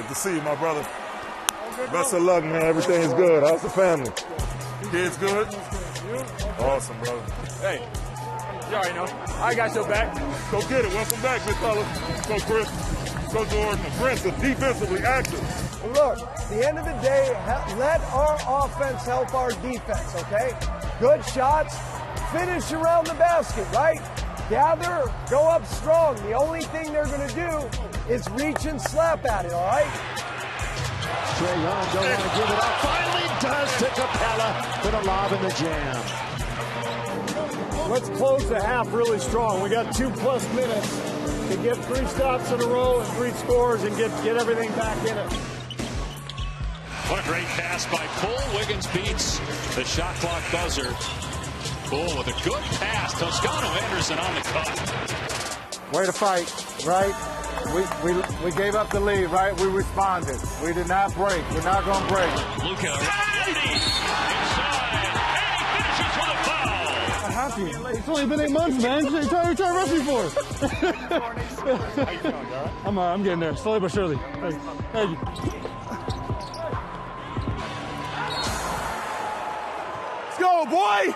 Good to see you, my brother. Best of luck, man. Everything is good. How's the family? Kids good? Awesome, brother. Hey, you already know. I got your back. Go get it. Welcome back, big fella. Go, Chris. Go, Jordan. The Prince is defensively active. Look, at the end of the day, let our offense help our defense, okay? Good shots, finish around the basket, right? Gather, go up strong. The only thing they're going to do is reach and slap at it, all right? Trae Young don't want to give it up. Finally does to Capella for the lob in the jam. Let's close the half really strong. We got 2+ minutes to get 3 stops in a row and 3 scores and get everything back in it. What a great pass by Poole. Wiggins beats the shot clock buzzer. Poole with a good pass. Toscano Anderson on the cut. Way to fight, right? We gave up the lead, right? We responded. We did not break. We're not going to break. Luka inside. And he finishes with a foul. I'm happy. It's only been 8 months, man. What are you trying to rush me for? I'm getting there, slowly but surely. Thank you. Let's go, boy!